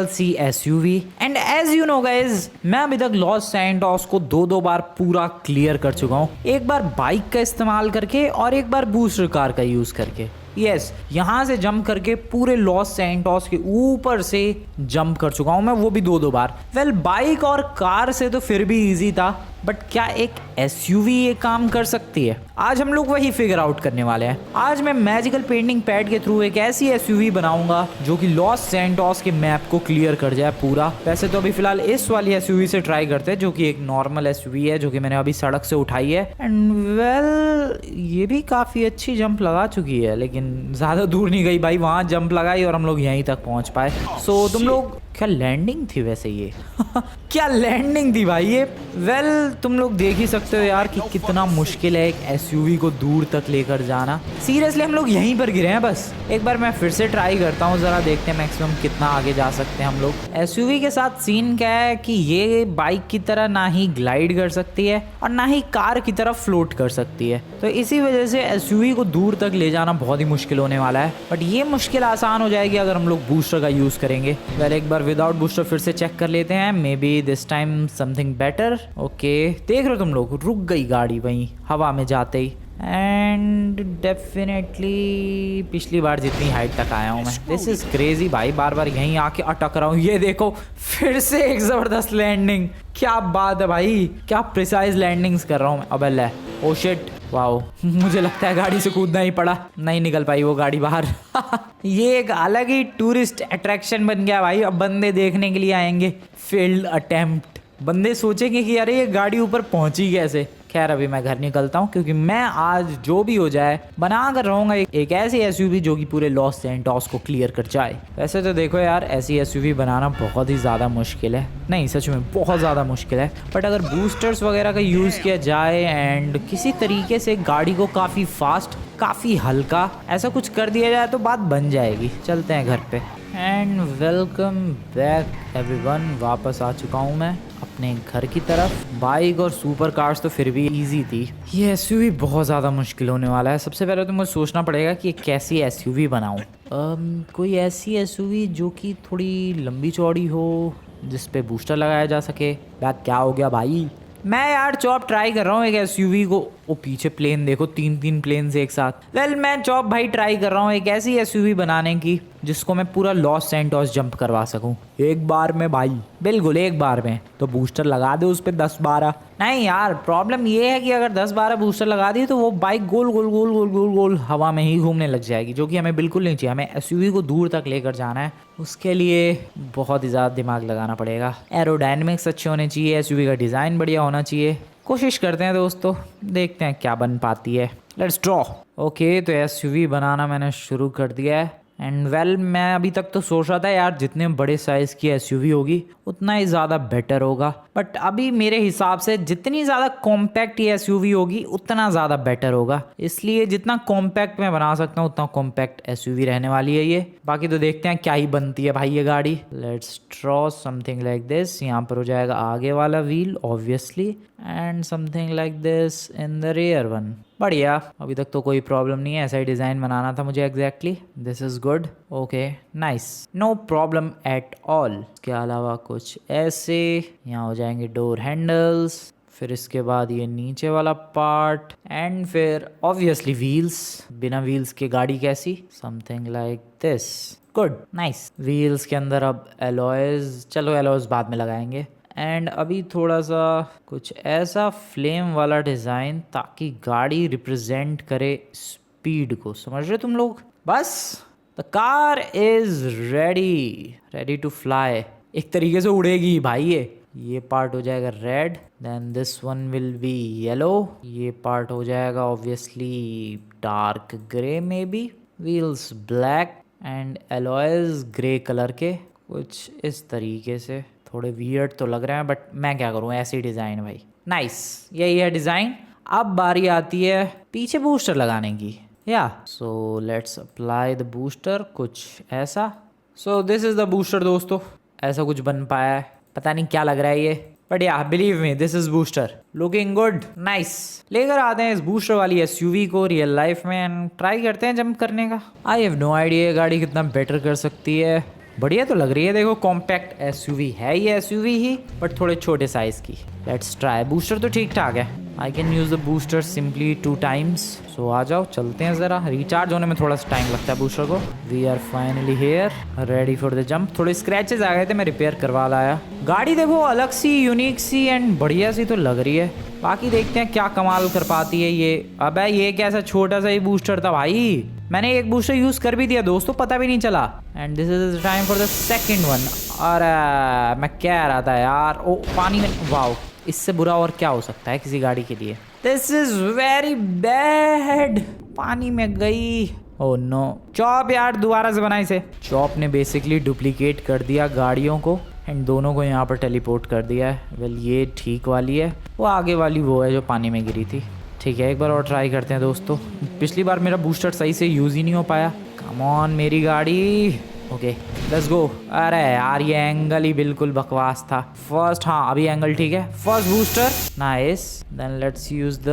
C SUV. And as you know guys, मैं अभी तक लॉस सैंटोस को दो बार पूरा क्लियर कर चुका हूँ, एक बार बाइक का इस्तेमाल करके और एक बार बूस्टर कार का यूज करके। यस, यहाँ से जंप करके पूरे लॉस सैंटोस के ऊपर से जंप कर चुका हूँ मैं, वो भी दो बार। वेल, बाइक और कार से तो फिर भी इजी था, बट क्या एक एसयूवी ये काम कर सकती है? आज हम लोग वही फिगर आउट करने वाले हैं। आज मैं मैजिकल पेंटिंग पैड के थ्रू एक ऐसी एसयूवी बनाऊंगा जो कि लॉस सैंटोस के मैप को क्लियर कर जाए पूरा। वैसे तो अभी फिलहाल इस वाली एसयूवी से ट्राई करते हैं, जो कि एक नॉर्मल एसयूवी है, जो कि मैंने अभी सड़क से उठाई है। एंड वेल, ये भी काफी अच्छी जंप लगा चुकी है, लेकिन ज्यादा दूर नहीं गई भाई, वहां जंप लगाई और हम लोग यहीं तक पहुंच पाए। सो तुम लोग, क्या लैंडिंग थी वैसे ये? क्या लैंडिंग थी भाई ये। वेल, तुम लोग देख ही सकते हो यार कि कितना मुश्किल है एक एसयूवी को दूर तक लेकर जाना। सीरियसली हम लोग यहीं पर गिरे हैं बस। एक बार मैं फिर से ट्राई करता हूँ, जरा देखते हैं मैक्सिमम कितना आगे जा सकते हैं हम लोग। एसयूवी के साथ सीन क्या है कि ये बाइक की तरह ना ही ग्लाइड कर सकती है और ना ही कार की तरह फ्लोट कर सकती है, तो इसी वजह से एसयूवी को दूर तक ले जाना बहुत ही मुश्किल होने वाला है। बट ये मुश्किल आसान हो जाएगी अगर हम लोग बूस्टर का यूज करेंगे। वेल, एक बार विदाउट बूस्टर फिर से चेक कर लेते हैं, may be this time something better. Okay, देख रहे हो तुम लोग, रुक गई गाड़ी वहीं हवा में जाते ही। एंड डेफिनेटली पिछली बार जितनी हाइट तक आया हूँ मैं। दिस इज क्रेजी भाई, बार बार यहीं आके अटक रहा हूँ। ये देखो, फिर से एक जबरदस्त लैंडिंग। क्या बात है भाई, क्या प्रिसाइज लैंडिंग्स कर रहा हूँ मैं। अबे ले, ओ शिट, वाओ, मुझे लगता है गाड़ी से कूदना ही पड़ा, नहीं निकल पाई वो गाड़ी बाहर। ये एक अलग ही टूरिस्ट अट्रैक्शन बन गया भाई। अब बंदे देखने के लिए आएंगे फेल्ड अटेम्प्ट। बंदे सोचेंगे कि अरे ये गाड़ी ऊपर पहुंची कैसे। खैर, अभी मैं घर निकलता हूँ, क्योंकि मैं आज जो भी हो जाए बना कर रहूँगा एक ऐसी एसयूवी जो कि पूरे लॉस सैंटोस को क्लियर कर जाए। वैसे तो देखो यार, ऐसी एसयूवी बनाना बहुत ही ज़्यादा मुश्किल है, नहीं सच में बहुत ज़्यादा मुश्किल है। बट अगर बूस्टर्स वगैरह का यूज़ किया जाए एंड किसी तरीके से गाड़ी को काफ़ी फास्ट, काफ़ी हल्का ऐसा कुछ कर दिया जाए तो बात बन जाएगी। चलते हैं घर पे। एंड वेलकम बैक एवरीवन, वापस आ चुका हूँ मैं अपने घर की तरफ। बाइक और सुपर कार्स तो फिर भी इजी थी, ये एसयूवी बहुत ज़्यादा मुश्किल होने वाला है। सबसे पहले तो मुझे सोचना पड़ेगा कि कैसी एसयूवी बनाऊँ। कोई ऐसी एसयूवी जो कि थोड़ी लंबी चौड़ी हो, जिस पे बूस्टर लगाया जा सके। क्या हो गया भाई, मैं यार चॉप ट्राई कर रहा हूँ एक एसयूवी को। ओ पीछे प्लेन देखो, तीन प्लेन एक साथ। वेल, मैं चॉप भाई ट्राई कर रहा हूँ एक ऐसी एसयूवी बनाने की जिसको मैं पूरा लॉस सैंटोस जंप करवा सकूं एक बार में भाई। बिल्कुल एक बार में। तो बूस्टर लगा दे उस पर 10-12। नहीं यार, प्रॉब्लम ये है कि अगर 10-12 बूस्टर लगा दिए तो वो बाइक गोल गोल गोल गोल गोल गोल हवा में ही घूमने लग जाएगी, जो कि हमें बिल्कुल नहीं चाहिए। हमें एसयूवी को दूर तक लेकर जाना है, उसके लिए बहुत ही ज़्यादा दिमाग लगाना पड़ेगा। एरोडायनेमिक्स अच्छे होने चाहिए, एसयूवी का डिज़ाइन बढ़िया होना चाहिए। कोशिश करते हैं दोस्तों, देखते हैं क्या बन पाती है। Let's draw. ओके, तो एसयूवी बनाना मैंने शुरू कर दिया है। एंड वेल, मैं अभी तक तो सोच रहा था यार जितने बड़े साइज़ की एसयूवी होगी उतना ही ज़्यादा बेटर होगा। बट अभी मेरे हिसाब से जितनी ज़्यादा कॉम्पैक्ट ये एसयूवी होगी उतना ज़्यादा बेटर होगा। इसलिए जितना कॉम्पैक्ट मैं बना सकता हूँ उतना कॉम्पैक्ट एसयूवी रहने वाली है ये। बाकी तो देखते हैं क्या ही बनती है भाई ये गाड़ी। Let's draw something like this. यहाँ पर हो जाएगा आगे वाला wheel obviously, and something like this in the rear one. बढ़िया, अभी तक तो कोई प्रॉब्लम नहीं है। ऐसा ही डिज़ाइन बनाना था मुझे exactly. This is good. Okay, nice, no problem at all. इसके अलावा कुछ ऐसे यहाँ हो जाएंगे डोर हैंडल्स, फिर इसके बाद ये नीचे वाला पार्ट, एंड फिर ऑब्वियसली व्हील्स। बिना व्हील्स के गाड़ी कैसी? Something like this. Good, nice. Wheels के अंदर अब एलॉयज, चलो एलॉयज बाद में लगाएंगे। एंड अभी थोड़ा सा कुछ ऐसा फ्लेम वाला डिज़ाइन ताकि गाड़ी रिप्रेजेंट करे स्पीड को। समझ रहे तुम लोग? बस the car is ready to fly. एक तरीके से उड़ेगी भाई ये पार्ट हो जाएगा red, then this one will be yellow. ये पार्ट हो जाएगा obviously dark grey maybe. Wheels black and alloys grey colour के, कुछ इस तरीके से। थोड़े वियर्ड तो लग रहे हैं, बट मैं क्या करूँ, ऐसी डिज़ाइन भाई। नाइस, यही है डिज़ाइन। अब बारी आती है पीछे बूस्टर लगाने की। या so let's apply the booster, कुछ ऐसा। So this is the booster दोस्तों, ऐसा कुछ बन पाया है। पता नहीं क्या लग रहा है ये, बट या believe me this is booster looking good, nice. लेकर आते हैं इस बूस्टर वाली एसयूवी को रियल लाइफ में एंड ट्राई करते हैं जंप करने का। आई हैव नो आइडिया गाड़ी कितना बेटर कर सकती है, बढ़िया तो लग रही है। देखो कॉम्पैक्ट एसयूवी है, ये एसयूवी ही बट थोड़े छोटे साइज की। Let's try. बूस्टर तो ठीक ठाक है। I can use the booster simply 2 times. So आ जाओ, चलते हैं जरा। रिचार्ज होने में थोड़ा सा टाइम लगता है बूस्टर को। We are finally here, ready for the jump. थोड़े स्क्रैचेस आ गए थे, मैं रिपेयर करवा लाया। गाड़ी देखो अलग सी, यूनिक सी एंड बढ़िया सी तो लग रही है। बाकी देखते हैं क्या कमाल कर पाती है ये। अबे ये कैसा छोटा सा ही बूस्टर था भाई। मैंने एक बूस्टर यूज कर भी दिया दोस्तों, पता भी नहीं चला। And this is time for the second one. अरे मैं कह रहा था यार, ओ पानी में, वाओ इससे बुरा और क्या हो सकता है किसी गाड़ी के लिए। This is very bad. पानी में गई। Oh no. चॉप यार दोबारा से बनाई से। चॉप ने बेसिकली डुप्लीकेट कर दिया गाड़ियों को एंड दोनों को यहाँ पर टेलीपोर्ट कर दिया है। वेल ये ठीक वाली है, वो आगे वाली वो है जो पानी में गिरी थी। ठीक है, एक बार और ट्राई करते हैं दोस्तों। पिछली बार मेरा बूस्टर सही से यूज़ ही नहीं हो पाया। कम ऑन मेरी गाड़ी। Okay let's go. अरे यार ये एंगल ही बिल्कुल बकवास था। फर्स्ट, हाँ अभी एंगल ठीक है। First booster nice. Then let's use the,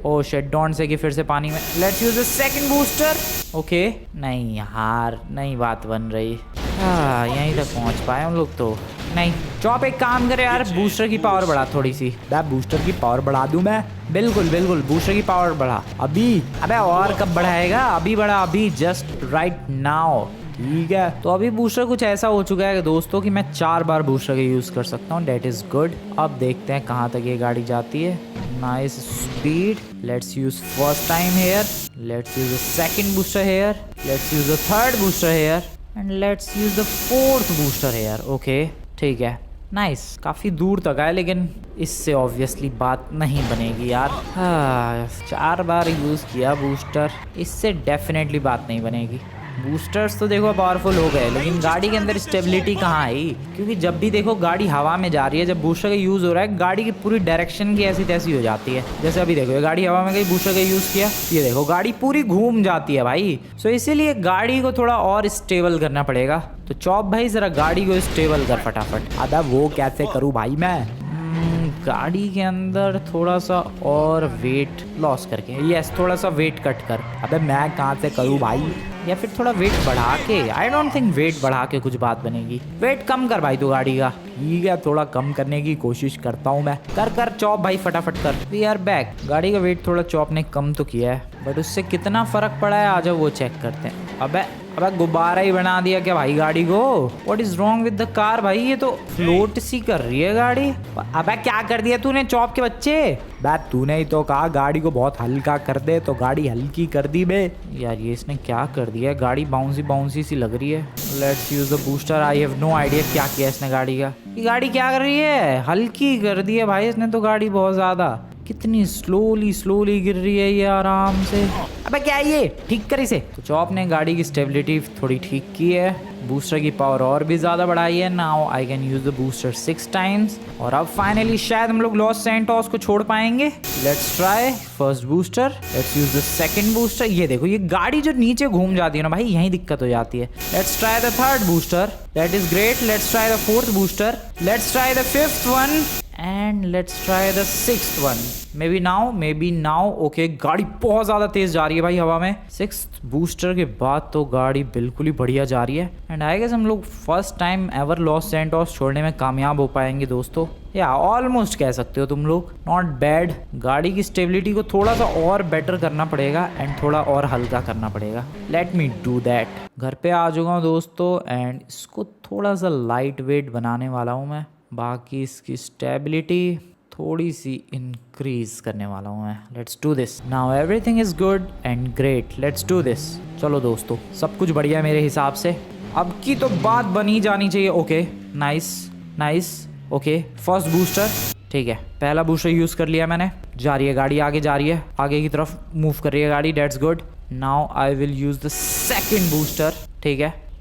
oh shit don't say कि फिर से पानी में। Let's use the second booster. Okay नहीं यार, नहीं बात बन रही। हाँ यहीं तक पहुंच पाए हम लोग तो नहीं। चॉप एक काम करे यार, बूस्टर की पावर बढ़ा थोड़ी सी। बूस्टर की पावर बढ़ा दूं मैं? बिल्कुल बिल्कुल, बूस्टर की पावर बढ़ा अभी। अबे और कब बढ़ाएगा? अभी बढ़ा, अभी जस्ट राइट नाउ। ठीक है, तो अभी बूस्टर कुछ ऐसा हो चुका है दोस्तों कि मैं 4 बार बूस्टर का यूज कर सकता हूँ। That is good. अब देखते हैं कहाँ तक ये गाड़ी जाती है। Nice speed. Let's use first time here. Let's use the second booster here. Let's use the third booster here and let's use the fourth booster here. Okay ठीक है, नाइस। काफ़ी दूर तक आए लेकिन इससे ऑब्वियसली बात नहीं बनेगी यार। हाँ 4 बार यूज़ किया बूस्टर, इससे डेफिनेटली बात नहीं बनेगी। बूस्टर्स तो देखो पावरफुल हो गए लेकिन गाड़ी के अंदर स्टेबिलिटी कहाँ आई? क्योंकि जब भी देखो गाड़ी हवा में जा रही है, जब बूस्टर का यूज़ हो रहा है गाड़ी की पूरी डायरेक्शन की ऐसी तैसी हो जाती है। जैसे अभी देखो ये गाड़ी हवा में गई, बूस्टर का यूज़ किया, ये देखो गाड़ी पूरी घूम जाती है भाई। सो इसीलिए गाड़ी को थोड़ा और स्टेबल करना पड़ेगा। तो चॉप भाई ज़रा गाड़ी को स्टेबल कर फटाफट। अदा वो कैसे करूँ भाई मैं? गाड़ी के अंदर थोड़ा सा और वेट लॉस करके, यस थोड़ा सा वेट कट कर। अबे मैं कहाँ से करूँ भाई? या फिर थोड़ा वेट बढ़ा के? आई डोंट थिंक वेट बढ़ा के कुछ बात बनेगी। वेट कम कर भाई तू गाड़ी का। ठीक है, थोड़ा कम करने की कोशिश करता हूँ मैं। कर चॉप भाई फटाफट कर। We are back. गाड़ी का वेट थोड़ा चॉप ने कम तो किया है बट उससे कितना फर्क पड़ा है आ जाओ वो चेक करते हैं। अबे गुब्बारा ही बना दिया क्या भाई गाड़ी को? What is wrong with the car भाई? ये तो फ्लोट सी कर रही है गाड़ी। अबे क्या कर दिया तूने चॉप के बच्चे? बैट तूने ही तो कहा गाड़ी को बहुत हल्का कर दे, तो गाड़ी हल्की कर दी बे। यार ये इसने क्या कर दिया? गाड़ी बाउंसी सी लग रही है। Let's use the booster. I have no idea क्या किया इसने गाड़ी का। ये गाड़ी क्या कर रही है? हल्की कर दी है भाई इसने तो गाड़ी बहुत ज्यादा। कितनी स्लोली गिर रही है ये आराम से। अबे क्या है ये? ठीक कर इसे। तो चॉप ने गाड़ी की स्टेबिलिटी थोड़ी ठीक की है, बूस्टर की पावर और भी ज़्यादा बढ़ाई है। Now I can use the booster 6 times और अब फाइनली शायद हम लोग लॉस सैंटोस को छोड़ पाएंगे। Let's try first booster. Let's use the second booster. ये देखो ये गाड़ी जो नीचे घूम जाती है ना भाई, यही दिक्कत हो जाती है। Let's try the third booster. That is great. Let's try the fourth booster. Let's try the fifth one and let's try the sixth one. May be now. Okay गाड़ी बहुत ज़्यादा तेज़ जा रही है भाई हवा में। 6th बूस्टर के बाद तो गाड़ी बिल्कुल ही बढ़िया जा रही है एंड आई गेस हम लोग first time ever Los Santos छोड़ने में कामयाब हो पाएंगे दोस्तों, या ऑलमोस्ट कह सकते हो तुम लोग। Not bad. गाड़ी की स्टेबिलिटी को थोड़ा सा और बेटर करना पड़ेगा एंड थोड़ा और हल्का करना पड़ेगा। Let me do that. घर पे आ चुका हूँ दोस्तों एंड इसको थोड़ा सा लाइट वेट बनाने वाला हूँ मैं। बाकी इसकी स्टेबिलिटी थोड़ी सी इंक्रीज करने वाला हूँ मैं। Let's do this. Now everything is good and great. Let's do this. चलो दोस्तों सब कुछ बढ़िया मेरे हिसाब से। अब की तो बात बनी जानी चाहिए। Okay nice. Okay first booster ठीक है, पहला बूस्टर यूज कर लिया मैंने। जा रही है गाड़ी, आगे जा रही है, आगे की तरफ मूव कर रही है गाड़ी। That's good. Now I will use the second booster.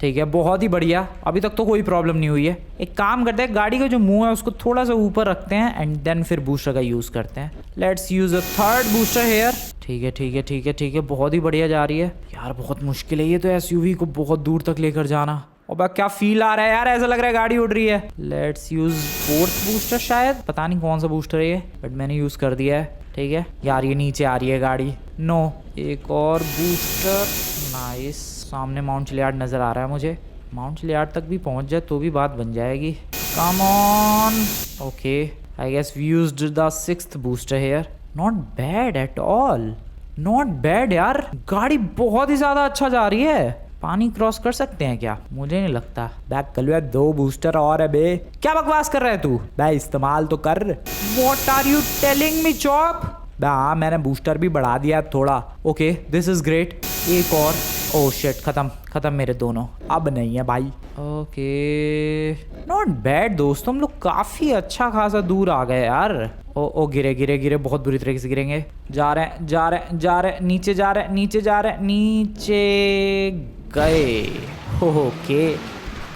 ठीक है बहुत ही बढ़िया। अभी तक तो कोई प्रॉब्लम नहीं हुई है। एक काम करते हैं, गाड़ी का जो मुंह है उसको थोड़ा सा ऊपर रखते हैं एंड देन फिर बूस्टर का यूज करते हैं। Let's use a third booster here. ठीक है बहुत ही बढ़िया जा रही है। यार बहुत मुश्किल है ये तो एसयूवी को बहुत दूर तक लेकर जाना। और क्या फील आ रहा है यार, ऐसा लग रहा है गाड़ी उड़ रही है। लेट्स यूज फोर्थ बूस्टर, शायद पता नहीं कौन सा बूस्टर है ये बट मैंने यूज कर दिया है। ठीक है यार ये नीचे आ रही है गाड़ी। नो, एक और बूस्टर। नाइस। सामने माउंट चिलियार्ड नजर आ रहा है मुझे। माउंट चिलियार्ड तक भी पहुंच जाए तो भी बात बन जाएगी। Come on. Okay, I guess we used the 6th booster here. Not bad at all, not bad यार। गाड़ी बहुत ही ज्यादा अच्छा जा रही है। पानी क्रॉस कर सकते हैं क्या? मुझे नहीं लगता। बैक कलवे 2 बूस्टर और है बे। क्या बकवास कर रहा है तू? बे इस्तेमाल तो कर। What are you telling me chop? बे हाँ, मैंने बूस्टर भी बढ़ा दिया थोड़ा। Okay, this is great. एक और। ओह शिट, खत्म मेरे दोनों। अब नहीं है भाई। ओके, नॉट बैड दोस्तों, हम लोग काफी अच्छा खासा दूर आ गए यार। ओ गिरे बहुत बुरी तरीके से गिरेंगे। जा रहे नीचे जा रहे नीचे गए। ओके,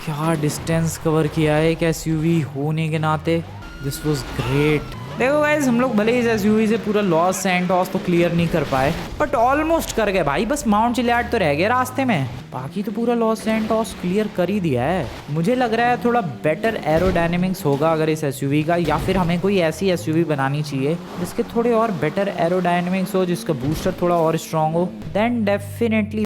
क्या डिस्टेंस कवर किया है एक एसयूवी होने के नाते। This was great. देखो गाइस, हम लोग भले ही इस एसयूवी से पूरा लॉस सैंटोस तो क्लियर नहीं कर पाए, बट ऑलमोस्ट कर गए भाई। बस माउंट चिलियार्ड तो रह गया रास्ते में, बाकी तो पूरा लॉस सैंटोस क्लियर कर ही दिया है। मुझे लग रहा है थोड़ा बेटर एरोडायनेमिक्स होगा अगर इस एसयूवी का, या फिर हमें कोई ऐसी एसयूवी बनानी चाहिए जिसके थोड़े और बेटर एरोडायनेमिक्स हो, जिसका बूस्टर थोड़ा और स्ट्रांग हो। Then definitely